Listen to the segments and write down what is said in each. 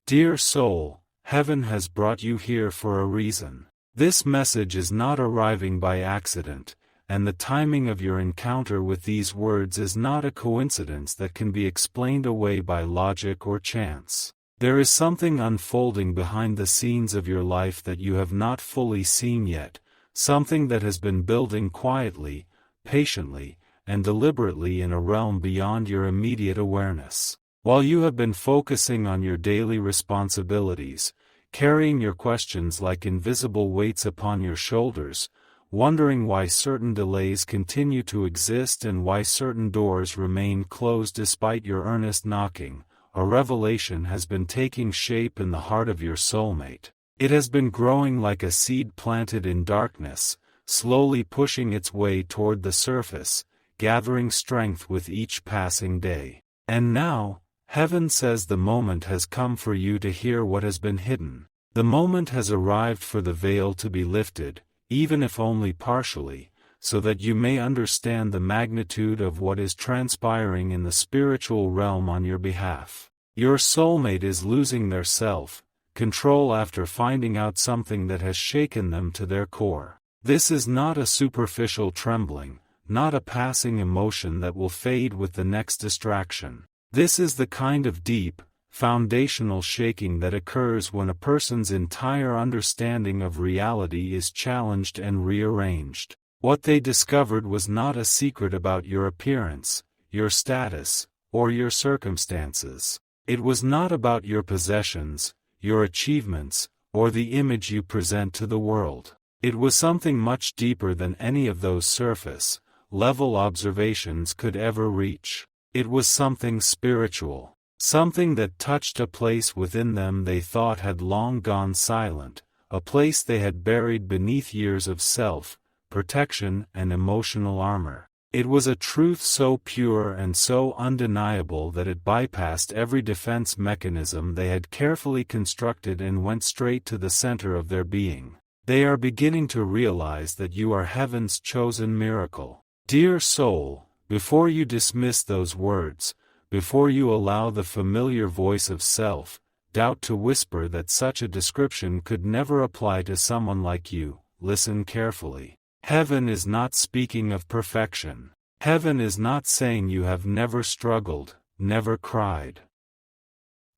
Dear soul, heaven has brought you here for a reason. This message is not arriving by accident, and the timing of your encounter with these words is not a coincidence that can be explained away by logic or chance. There is something unfolding behind the scenes of your life that you have not fully seen yet, something that has been building quietly, patiently, and deliberately in a realm beyond your immediate awareness. While you have been focusing on your daily responsibilities, carrying your questions like invisible weights upon your shoulders, wondering why certain delays continue to exist and why certain doors remain closed despite your earnest knocking, a revelation has been taking shape in the heart of your soulmate. It has been growing like a seed planted in darkness, slowly pushing its way toward the surface, gathering strength with each passing day. And now, heaven says the moment has come for you to hear what has been hidden. The moment has arrived for the veil to be lifted, even if only partially, so that you may understand the magnitude of what is transpiring in the spiritual realm on your behalf. Your soulmate is losing their self-control after finding out something that has shaken them to their core. This is not a superficial trembling, not a passing emotion that will fade with the next distraction. This is the kind of deep, foundational shaking that occurs when a person's entire understanding of reality is challenged and rearranged. What they discovered was not a secret about your appearance, your status, or your circumstances. It was not about your possessions, your achievements, or the image you present to the world. It was something much deeper than any of those surface-level observations could ever reach. It was something spiritual. Something that touched a place within them they thought had long gone silent, a place they had buried beneath years of self-protection and emotional armor. It was a truth so pure and so undeniable that it bypassed every defense mechanism they had carefully constructed and went straight to the center of their being. They are beginning to realize that you are heaven's chosen miracle. Dear soul, before you dismiss those words, before you allow the familiar voice of self-doubt to whisper that such a description could never apply to someone like you, listen carefully. Heaven is not speaking of perfection. Heaven is not saying you have never struggled, never cried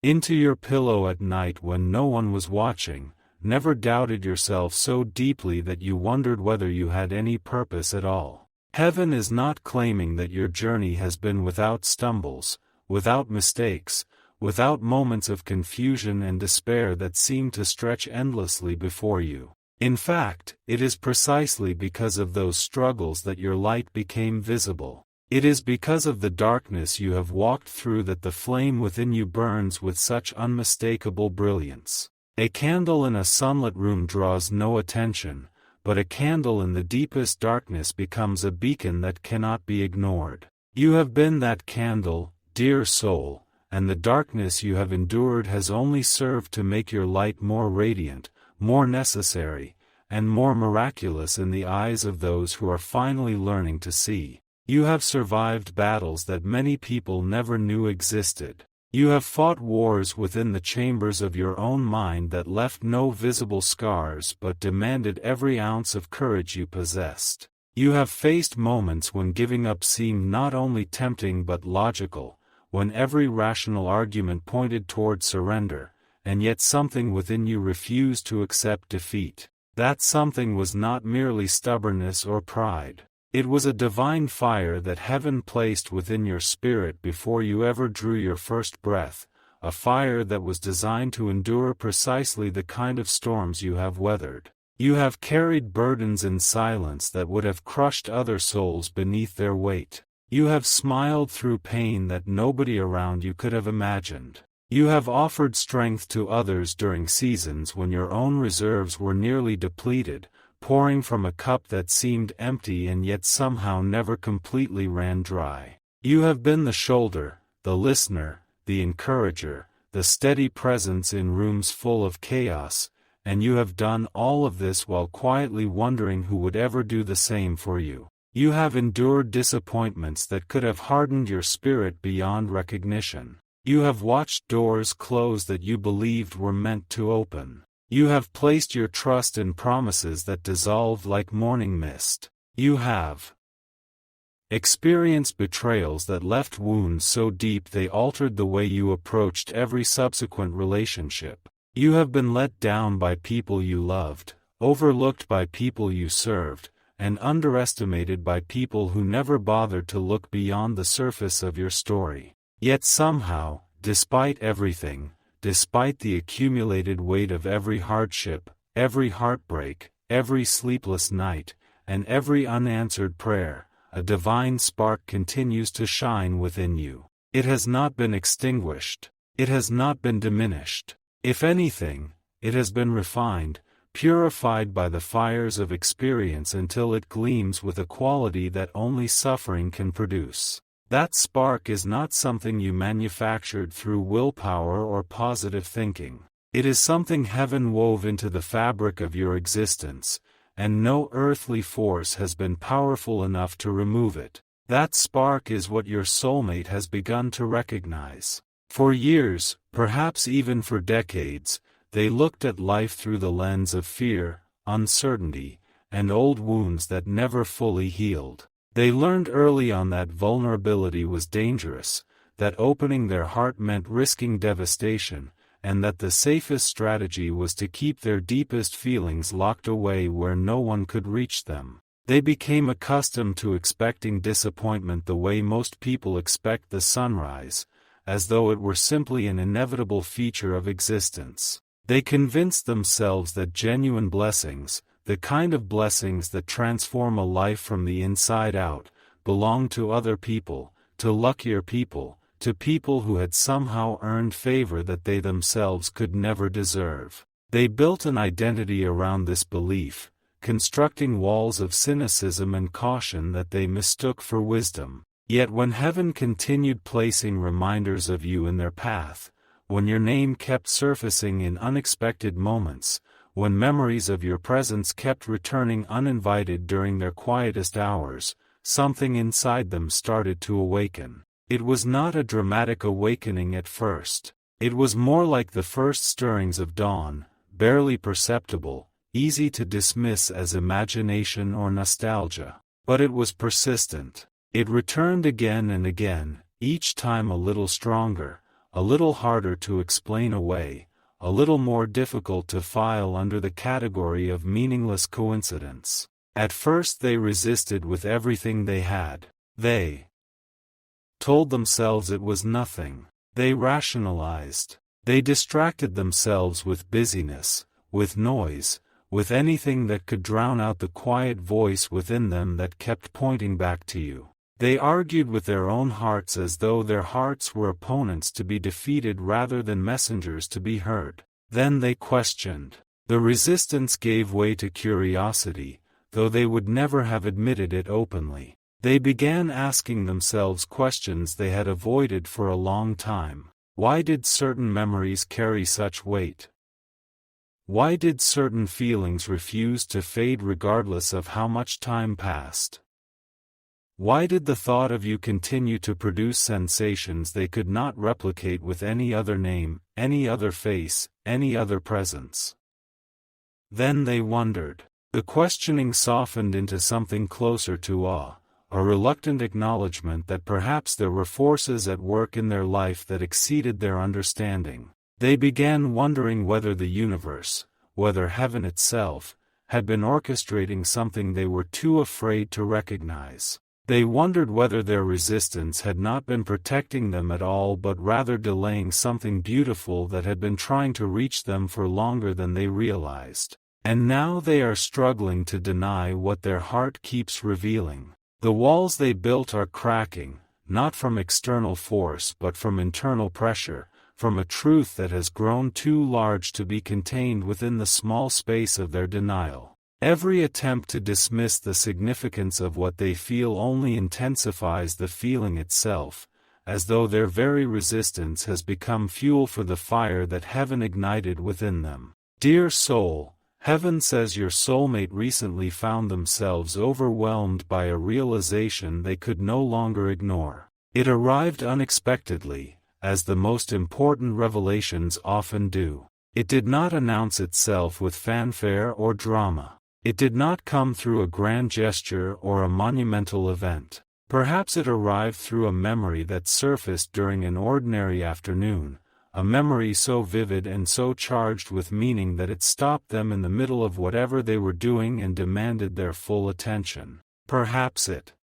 into your pillow at night when no one was watching, never doubted yourself so deeply that you wondered whether you had any purpose at all. Heaven is not claiming that your journey has been without stumbles, without mistakes, without moments of confusion and despair that seem to stretch endlessly before you. In fact, it is precisely because of those struggles that your light became visible. It is because of the darkness you have walked through that the flame within you burns with such unmistakable brilliance. A candle in a sunlit room draws no attention, but a candle in the deepest darkness becomes a beacon that cannot be ignored. You have been that candle, dear soul, and the darkness you have endured has only served to make your light more radiant, more necessary, and more miraculous in the eyes of those who are finally learning to see. You have survived battles that many people never knew existed. You have fought wars within the chambers of your own mind that left no visible scars but demanded every ounce of courage you possessed. You have faced moments when giving up seemed not only tempting but logical, when every rational argument pointed toward surrender, and yet something within you refused to accept defeat. That something was not merely stubbornness or pride. It was a divine fire that heaven placed within your spirit before you ever drew your first breath, a fire that was designed to endure precisely the kind of storms you have weathered. You have carried burdens in silence that would have crushed other souls beneath their weight. You have smiled through pain that nobody around you could have imagined. You have offered strength to others during seasons when your own reserves were nearly depleted, pouring from a cup that seemed empty and yet somehow never completely ran dry. You have been the shoulder, the listener, the encourager, the steady presence in rooms full of chaos, and you have done all of this while quietly wondering who would ever do the same for you. You have endured disappointments that could have hardened your spirit beyond recognition. You have watched doors close that you believed were meant to open. You have placed your trust in promises that dissolved like morning mist. You have experienced betrayals that left wounds so deep they altered the way you approached every subsequent relationship. You have been let down by people you loved, overlooked by people you served, and underestimated by people who never bothered to look beyond the surface of your story. Yet somehow, despite everything, despite the accumulated weight of every hardship, every heartbreak, every sleepless night, and every unanswered prayer, a divine spark continues to shine within you. It has not been extinguished. It has not been diminished. If anything, it has been refined, purified by the fires of experience until it gleams with a quality that only suffering can produce. That spark is not something you manufactured through willpower or positive thinking. It is something heaven wove into the fabric of your existence, and no earthly force has been powerful enough to remove it. That spark is what your soulmate has begun to recognize. For years, perhaps even for decades, they looked at life through the lens of fear, uncertainty, and old wounds that never fully healed. They learned early on that vulnerability was dangerous, that opening their heart meant risking devastation, and that the safest strategy was to keep their deepest feelings locked away where no one could reach them. They became accustomed to expecting disappointment the way most people expect the sunrise, as though it were simply an inevitable feature of existence. They convinced themselves that genuine blessings, the kind of blessings that transform a life from the inside out, belong to other people, to luckier people, to people who had somehow earned favor that they themselves could never deserve. They built an identity around this belief, constructing walls of cynicism and caution that they mistook for wisdom. Yet when heaven continued placing reminders of you in their path, when your name kept surfacing in unexpected moments, when memories of your presence kept returning uninvited during their quietest hours, something inside them started to awaken. It was not a dramatic awakening at first. It was more like the first stirrings of dawn, barely perceptible, easy to dismiss as imagination or nostalgia. But it was persistent. It returned again and again, each time a little stronger, a little harder to explain away, a little more difficult to file under the category of meaningless coincidence. At first they resisted with everything they had. They told themselves it was nothing. They rationalized. They distracted themselves with busyness, with noise, with anything that could drown out the quiet voice within them that kept pointing back to you. They argued with their own hearts as though their hearts were opponents to be defeated rather than messengers to be heard. Then they questioned. The resistance gave way to curiosity, though they would never have admitted it openly. They began asking themselves questions they had avoided for a long time. Why did certain memories carry such weight? Why did certain feelings refuse to fade regardless of how much time passed? Why did the thought of you continue to produce sensations they could not replicate with any other name, any other face, any other presence? Then they wondered. The questioning softened into something closer to awe, a reluctant acknowledgement that perhaps there were forces at work in their life that exceeded their understanding. They began wondering whether the universe, whether heaven itself, had been orchestrating something they were too afraid to recognize. They wondered whether their resistance had not been protecting them at all but rather delaying something beautiful that had been trying to reach them for longer than they realized. And now they are struggling to deny what their heart keeps revealing. The walls they built are cracking, not from external force but from internal pressure, from a truth that has grown too large to be contained within the small space of their denial. Every attempt to dismiss the significance of what they feel only intensifies the feeling itself, as though their very resistance has become fuel for the fire that heaven ignited within them. Dear soul, heaven says your soulmate recently found themselves overwhelmed by a realization they could no longer ignore. It arrived unexpectedly, as the most important revelations often do. It did not announce itself with fanfare or drama. It did not come through a grand gesture or a monumental event. Perhaps it arrived through a memory that surfaced during an ordinary afternoon, a memory so vivid and so charged with meaning that it stopped them in the middle of whatever they were doing and demanded their full attention. Perhaps it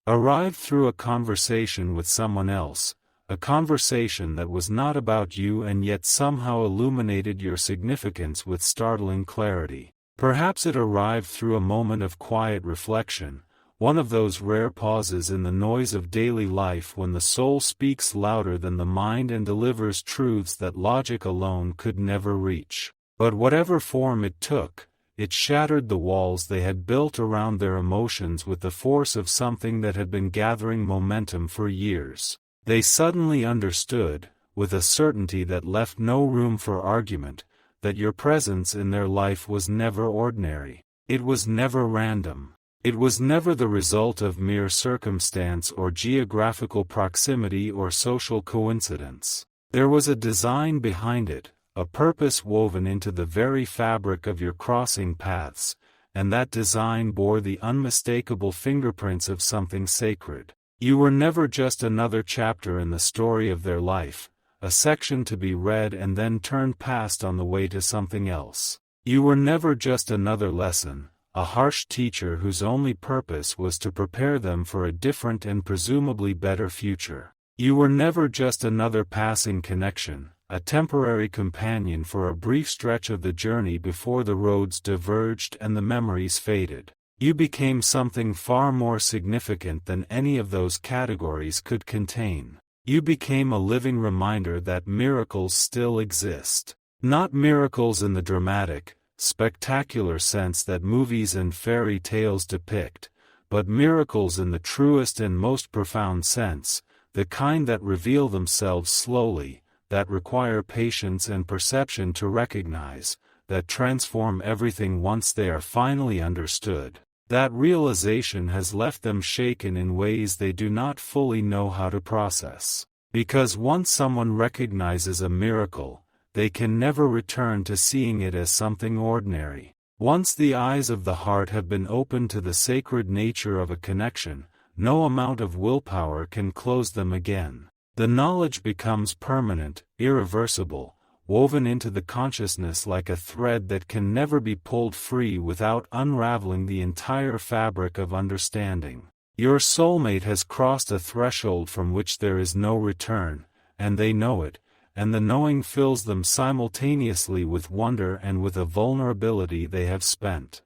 arrived through a conversation with someone else, a conversation that was not about you and yet somehow illuminated your significance with startling clarity. Perhaps it arrived through a moment of quiet reflection, one of those rare pauses in the noise of daily life when the soul speaks louder than the mind and delivers truths that logic alone could never reach. But whatever form it took, it shattered the walls they had built around their emotions with the force of something that had been gathering momentum for years. They suddenly understood, with a certainty that left no room for argument, that your presence in their life was never ordinary. It was never random. It was never the result of mere circumstance or geographical proximity or social coincidence. There was a design behind it, a purpose woven into the very fabric of your crossing paths, and that design bore the unmistakable fingerprints of something sacred. You were never just another chapter in the story of their life, a section to be read and then turned past on the way to something else. You were never just another lesson, a harsh teacher whose only purpose was to prepare them for a different and presumably better future. You were never just another passing connection, a temporary companion for a brief stretch of the journey before the roads diverged and the memories faded. You became something far more significant than any of those categories could contain. You became a living reminder that miracles still exist. Not miracles in the dramatic, spectacular sense that movies and fairy tales depict, but miracles in the truest and most profound sense, the kind that reveal themselves slowly, that require patience and perception to recognize, that transform everything once they are finally understood. That realization has left them shaken in ways they do not fully know how to process. Because once someone recognizes a miracle, they can never return to seeing it as something ordinary. Once the eyes of the heart have been opened to the sacred nature of a connection, no amount of willpower can close them again. The knowledge becomes permanent, irreversible, woven into the consciousness like a thread that can never be pulled free without unraveling the entire fabric of understanding. Your soulmate has crossed a threshold from which there is no return, and they know it, and the knowing fills them simultaneously with wonder and with a vulnerability they have spent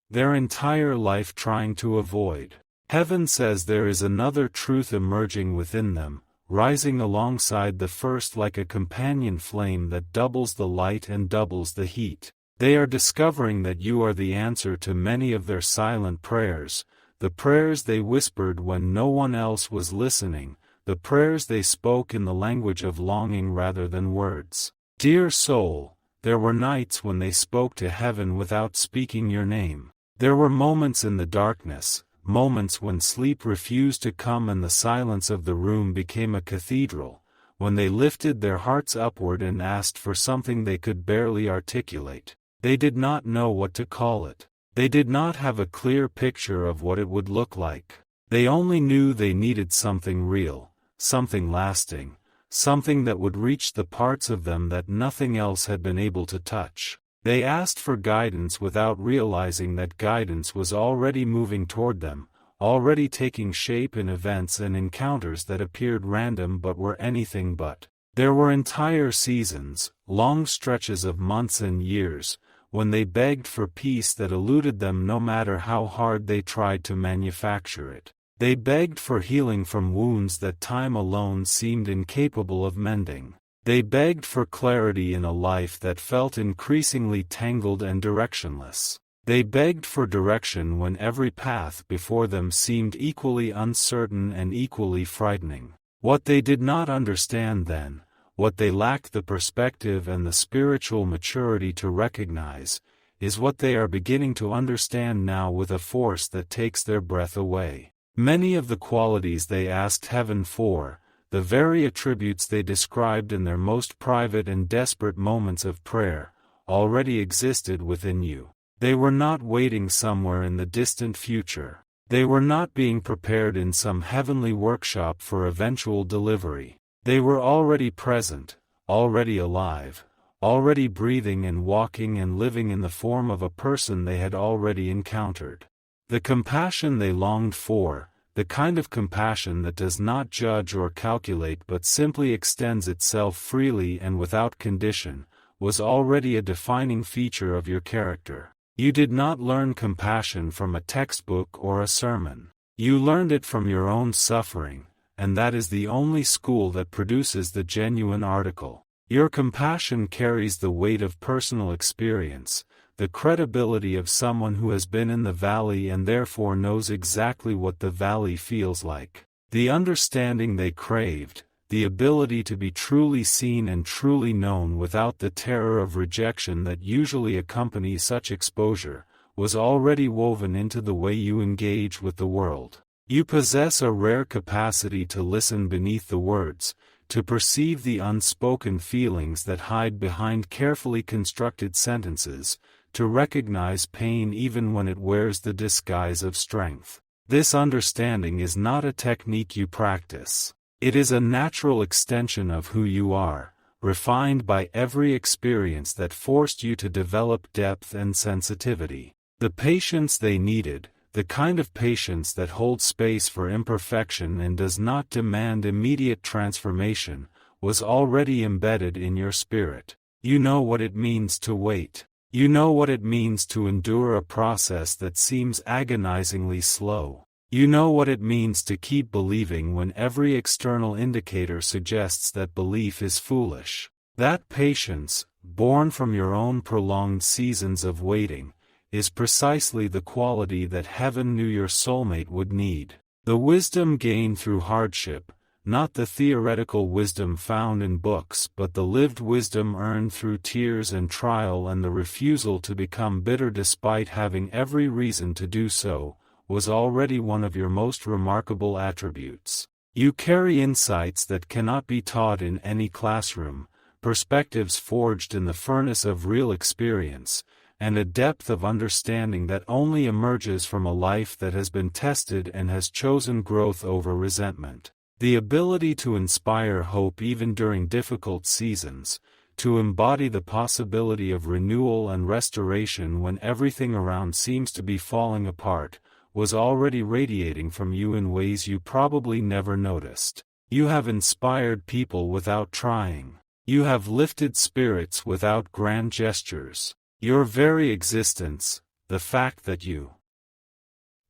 their entire life trying to avoid. Heaven says there is another truth emerging within them, rising alongside the first like a companion flame that doubles the light and doubles the heat. They are discovering that you are the answer to many of their silent prayers, the prayers they whispered when no one else was listening, the prayers they spoke in the language of longing rather than words. Dear soul, there were nights when they spoke to heaven without speaking your name. There were moments in the darkness, moments when sleep refused to come and the silence of the room became a cathedral, when they lifted their hearts upward and asked for something they could barely articulate. They did not know what to call it. They did not have a clear picture of what it would look like. They only knew they needed something real, something lasting, something that would reach the parts of them that nothing else had been able to touch. They asked for guidance without realizing that guidance was already moving toward them, already taking shape in events and encounters that appeared random but were anything but. There were entire seasons, long stretches of months and years, when they begged for peace that eluded them no matter how hard they tried to manufacture it. They begged for healing from wounds that time alone seemed incapable of mending. They begged for clarity in a life that felt increasingly tangled and directionless. They begged for direction when every path before them seemed equally uncertain and equally frightening. What they did not understand then, what they lacked the perspective and the spiritual maturity to recognize, is what they are beginning to understand now with a force that takes their breath away. Many of the qualities they asked heaven for, the very attributes they described in their most private and desperate moments of prayer, already existed within you. They were not waiting somewhere in the distant future. They were not being prepared in some heavenly workshop for eventual delivery. They were already present, already alive, already breathing and walking and living in the form of a person they had already encountered. The compassion they longed for, the kind of compassion that does not judge or calculate but simply extends itself freely and without condition, was already a defining feature of your character. You did not learn compassion from a textbook or a sermon. You learned it from your own suffering, and that is the only school that produces the genuine article. Your compassion carries the weight of personal experience, the credibility of someone who has been in the valley and therefore knows exactly what the valley feels like. The understanding they craved, the ability to be truly seen and truly known without the terror of rejection that usually accompanies such exposure, was already woven into the way you engage with the world. You possess a rare capacity to listen beneath the words, to perceive the unspoken feelings that hide behind carefully constructed sentences, to recognize pain even when it wears the disguise of strength. This understanding is not a technique you practice. It is a natural extension of who you are, refined by every experience that forced you to develop depth and sensitivity. The patience they needed, the kind of patience that holds space for imperfection and does not demand immediate transformation, was already embedded in your spirit. You know what it means to wait. You know what it means to endure a process that seems agonizingly slow. You know what it means to keep believing when every external indicator suggests that belief is foolish. That patience, born from your own prolonged seasons of waiting, is precisely the quality that heaven knew your soulmate would need. The wisdom gained through hardship, not the theoretical wisdom found in books but the lived wisdom earned through tears and trial and the refusal to become bitter despite having every reason to do so, was already one of your most remarkable attributes. You carry insights that cannot be taught in any classroom, perspectives forged in the furnace of real experience, and a depth of understanding that only emerges from a life that has been tested and has chosen growth over resentment. The ability to inspire hope even during difficult seasons, to embody the possibility of renewal and restoration when everything around seems to be falling apart, was already radiating from you in ways you probably never noticed. You have inspired people without trying. You have lifted spirits without grand gestures. Your very existence, the fact that you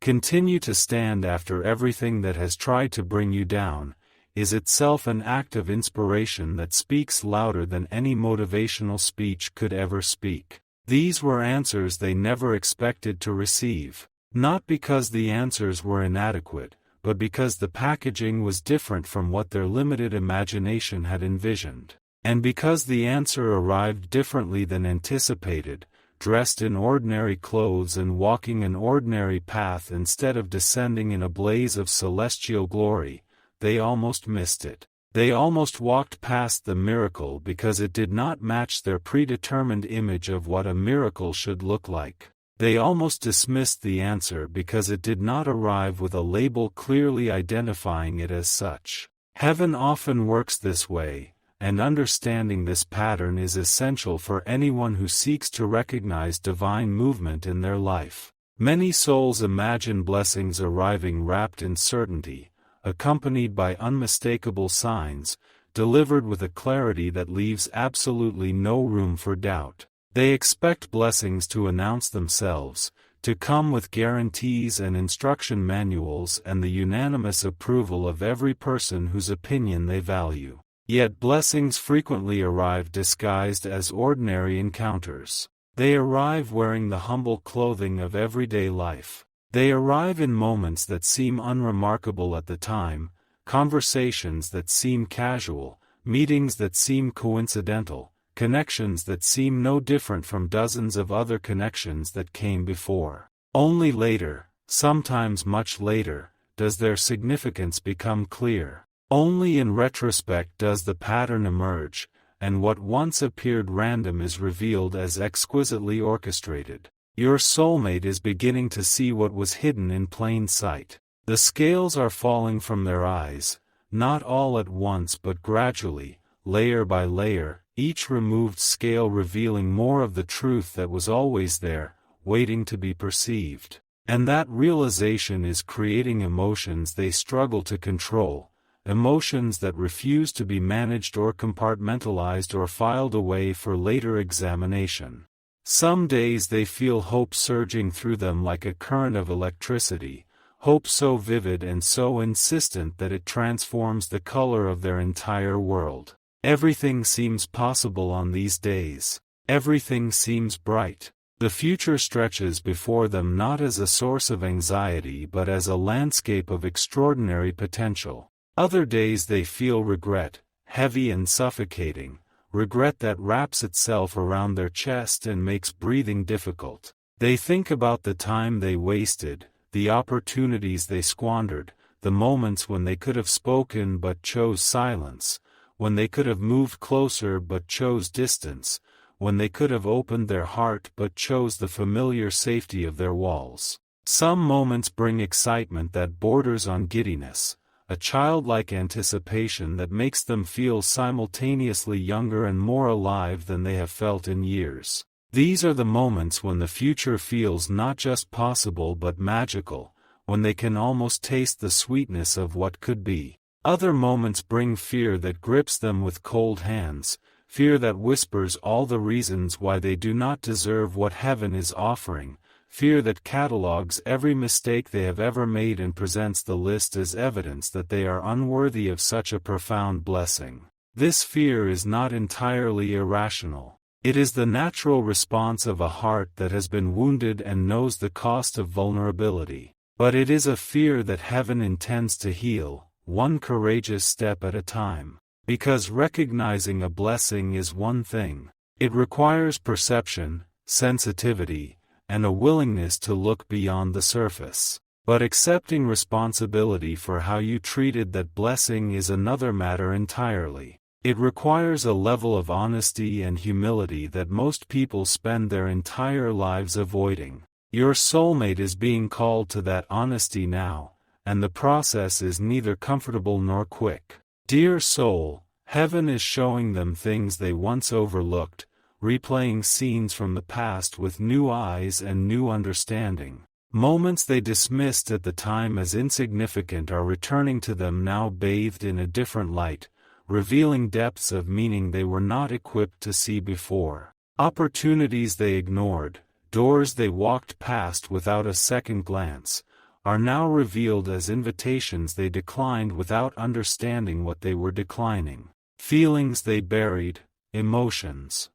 continue to stand after everything that has tried to bring you down, is itself an act of inspiration that speaks louder than any motivational speech could ever speak. These were answers they never expected to receive. Not because the answers were inadequate, but because the packaging was different from what their limited imagination had envisioned. And because the answer arrived differently than anticipated, dressed in ordinary clothes and walking an ordinary path instead of descending in a blaze of celestial glory, they almost missed it. They almost walked past the miracle because it did not match their predetermined image of what a miracle should look like. They almost dismissed the answer because it did not arrive with a label clearly identifying it as such. Heaven often works this way, and understanding this pattern is essential for anyone who seeks to recognize divine movement in their life. Many souls imagine blessings arriving wrapped in certainty, accompanied by unmistakable signs, delivered with a clarity that leaves absolutely no room for doubt. They expect blessings to announce themselves, to come with guarantees and instruction manuals and the unanimous approval of every person whose opinion they value. Yet blessings frequently arrive disguised as ordinary encounters. They arrive wearing the humble clothing of everyday life. They arrive in moments that seem unremarkable at the time, conversations that seem casual, meetings that seem coincidental, connections that seem no different from dozens of other connections that came before. Only later, sometimes much later, does their significance become clear. Only in retrospect does the pattern emerge, and what once appeared random is revealed as exquisitely orchestrated. Your soulmate is beginning to see what was hidden in plain sight. The scales are falling from their eyes, not all at once but gradually, layer by layer, each removed scale revealing more of the truth that was always there, waiting to be perceived. And that realization is creating emotions they struggle to control, emotions that refuse to be managed or compartmentalized or filed away for later examination. Some days they feel hope surging through them like a current of electricity, hope so vivid and so insistent that it transforms the color of their entire world. Everything seems possible on these days. Everything seems bright. The future stretches before them not as a source of anxiety but as a landscape of extraordinary potential. Other days they feel regret, heavy and suffocating, regret that wraps itself around their chest and makes breathing difficult. They think about the time they wasted, the opportunities they squandered, the moments when they could have spoken but chose silence, when they could have moved closer but chose distance, when they could have opened their heart but chose the familiar safety of their walls. Some moments bring excitement that borders on giddiness, a childlike anticipation that makes them feel simultaneously younger and more alive than they have felt in years. These are the moments when the future feels not just possible but magical, when they can almost taste the sweetness of what could be. Other moments bring fear that grips them with cold hands, fear that whispers all the reasons why they do not deserve what heaven is offering, fear that catalogues every mistake they have ever made and presents the list as evidence that they are unworthy of such a profound blessing. This fear is not entirely irrational. It is the natural response of a heart that has been wounded and knows the cost of vulnerability. But it is a fear that heaven intends to heal, one courageous step at a time. Because recognizing a blessing is one thing. It requires perception, sensitivity, and a willingness to look beyond the surface. But accepting responsibility for how you treated that blessing is another matter entirely. It requires a level of honesty and humility that most people spend their entire lives avoiding. Your soulmate is being called to that honesty now, and the process is neither comfortable nor quick. Dear soul, heaven is showing them things they once overlooked, replaying scenes from the past with new eyes and new understanding. Moments they dismissed at the time as insignificant are returning to them now bathed in a different light, revealing depths of meaning they were not equipped to see before. Opportunities they ignored, doors they walked past without a second glance, are now revealed as invitations they declined without understanding what they were declining. Feelings they buried, emotions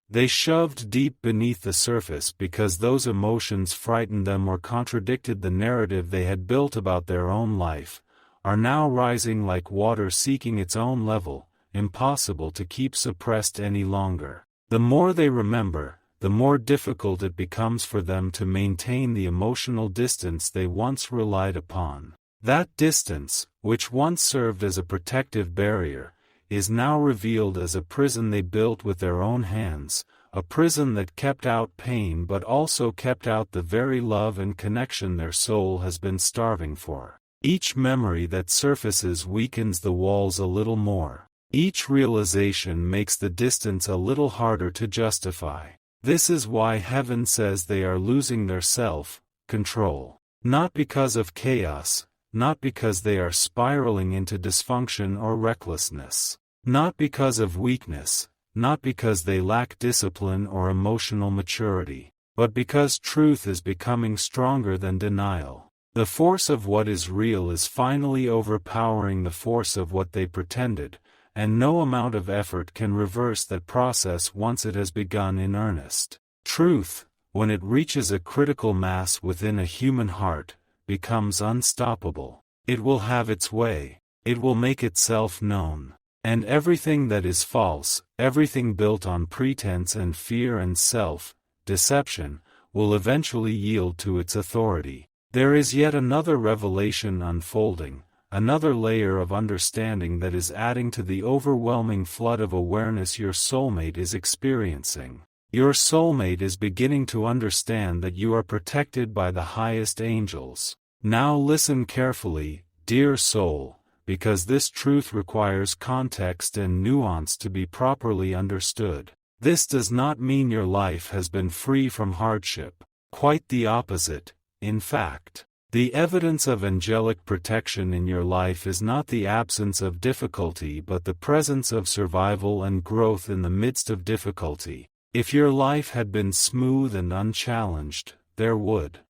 they shoved deep beneath the surface because those emotions frightened them or contradicted the narrative they had built about their own life, are now rising like water seeking its own level, impossible to keep suppressed any longer. The more they remember, the more difficult it becomes for them to maintain the emotional distance they once relied upon. That distance, which once served as a protective barrier, is now revealed as a prison they built with their own hands, a prison that kept out pain but also kept out the very love and connection their soul has been starving for. Each memory that surfaces weakens the walls a little more. Each realization makes the distance a little harder to justify. This is why heaven says they are losing their self-control. Not because of chaos, not because they are spiraling into dysfunction or recklessness. Not because of weakness, not because they lack discipline or emotional maturity, but because truth is becoming stronger than denial. The force of what is real is finally overpowering the force of what they pretended, and no amount of effort can reverse that process once it has begun in earnest. Truth, when it reaches a critical mass within a human heart, becomes unstoppable. It will have its way. It will make itself known. And everything that is false, everything built on pretense and fear and self-deception, will eventually yield to its authority. There is yet another revelation unfolding, another layer of understanding that is adding to the overwhelming flood of awareness your soulmate is experiencing. Your soulmate is beginning to understand that you are protected by the highest angels. Now listen carefully, dear soul, because this truth requires context and nuance to be properly understood. This does not mean your life has been free from hardship. Quite the opposite, in fact. The evidence of angelic protection in your life is not the absence of difficulty but the presence of survival and growth in the midst of difficulty. If your life had been smooth and unchallenged, there would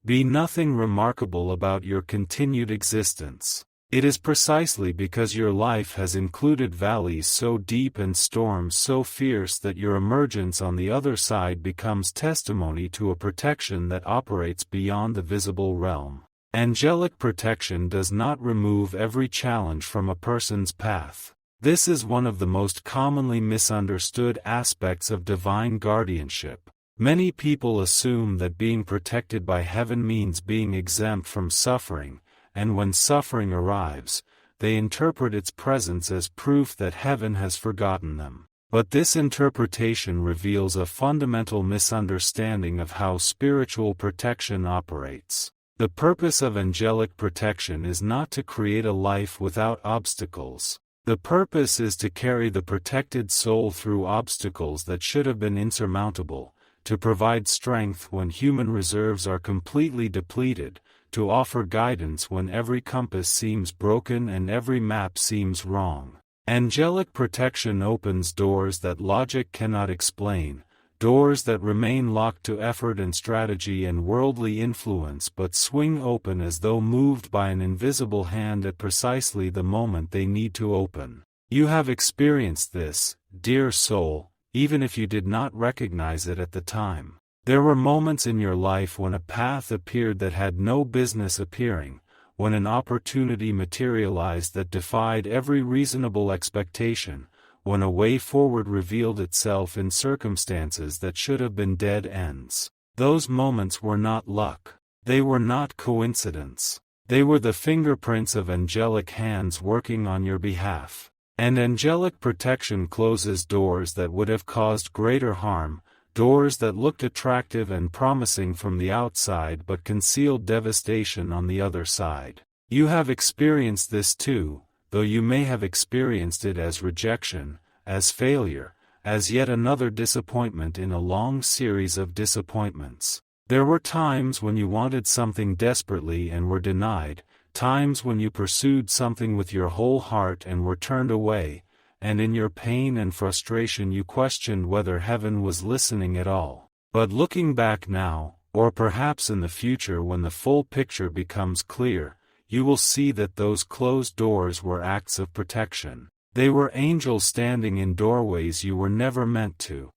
be nothing remarkable about your continued existence. It is precisely because your life has included valleys so deep and storms so fierce that your emergence on the other side becomes testimony to a protection that operates beyond the visible realm. Angelic protection does not remove every challenge from a person's path. This is one of the most commonly misunderstood aspects of divine guardianship. Many people assume that being protected by heaven means being exempt from suffering, and when suffering arrives, they interpret its presence as proof that heaven has forgotten them. But this interpretation reveals a fundamental misunderstanding of how spiritual protection operates. The purpose of angelic protection is not to create a life without obstacles. The purpose is to carry the protected soul through obstacles that should have been insurmountable, to provide strength when human reserves are completely depleted, to offer guidance when every compass seems broken and every map seems wrong. Angelic protection opens doors that logic cannot explain, doors that remain locked to effort and strategy and worldly influence but swing open as though moved by an invisible hand at precisely the moment they need to open. You have experienced this, dear soul, even if you did not recognize it at the time. There were moments in your life when a path appeared that had no business appearing, when an opportunity materialized that defied every reasonable expectation, when a way forward revealed itself in circumstances that should have been dead ends. Those moments were not luck. They were not coincidence. They were the fingerprints of angelic hands working on your behalf. And angelic protection closes doors that would have caused greater harm, doors that looked attractive and promising from the outside but concealed devastation on the other side. You have experienced this too, though you may have experienced it as rejection, as failure, as yet another disappointment in a long series of disappointments. There were times when you wanted something desperately and were denied, times when you pursued something with your whole heart and were turned away, and in your pain and frustration you questioned whether heaven was listening at all. But looking back now, or perhaps in the future when the full picture becomes clear, you will see that those closed doors were acts of protection. They were angels standing in doorways you were never meant to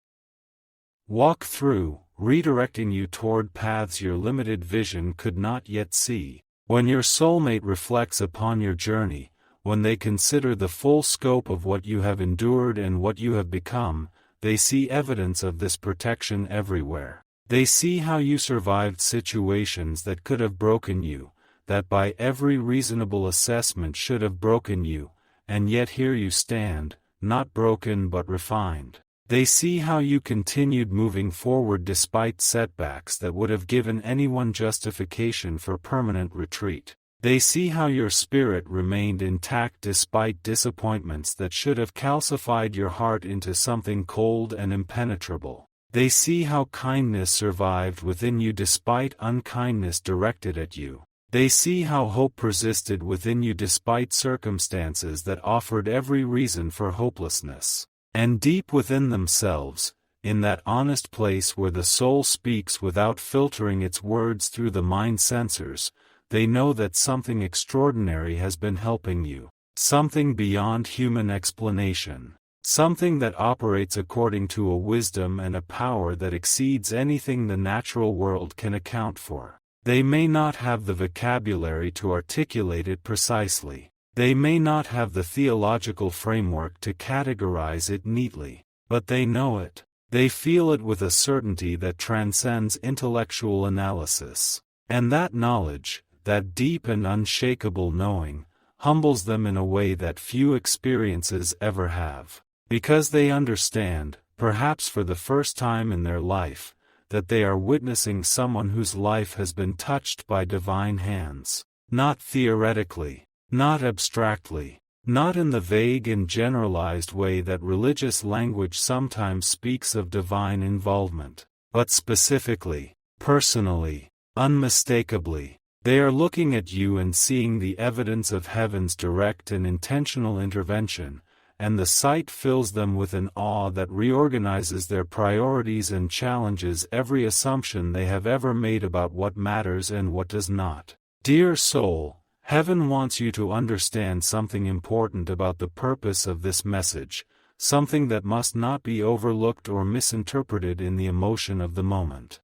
walk through, redirecting you toward paths your limited vision could not yet see. When your soulmate reflects upon your journey, when they consider the full scope of what you have endured and what you have become, they see evidence of this protection everywhere. They see how you survived situations that could have broken you, that by every reasonable assessment should have broken you, and yet here you stand, not broken but refined. They see how you continued moving forward despite setbacks that would have given anyone justification for permanent retreat. They see how your spirit remained intact despite disappointments that should have calcified your heart into something cold and impenetrable. They see how kindness survived within you despite unkindness directed at you. They see how hope persisted within you despite circumstances that offered every reason for hopelessness. And deep within themselves, in that honest place where the soul speaks without filtering its words through the mind sensors, they know that something extraordinary has been helping you, something beyond human explanation, something that operates according to a wisdom and a power that exceeds anything the natural world can account for. They may not have the vocabulary to articulate it precisely. They may not have the theological framework to categorize it neatly, but they know it. They feel it with a certainty that transcends intellectual analysis. And that knowledge, that deep and unshakable knowing, humbles them in a way that few experiences ever have. Because they understand, perhaps for the first time in their life, that they are witnessing someone whose life has been touched by divine hands. Not theoretically, not abstractly, not in the vague and generalized way that religious language sometimes speaks of divine involvement, but specifically, personally, unmistakably. They are looking at you and seeing the evidence of heaven's direct and intentional intervention, and the sight fills them with an awe that reorganizes their priorities and challenges every assumption they have ever made about what matters and what does not. Dear soul, heaven wants you to understand something important about the purpose of this message, something that must not be overlooked or misinterpreted in the emotion of the moment.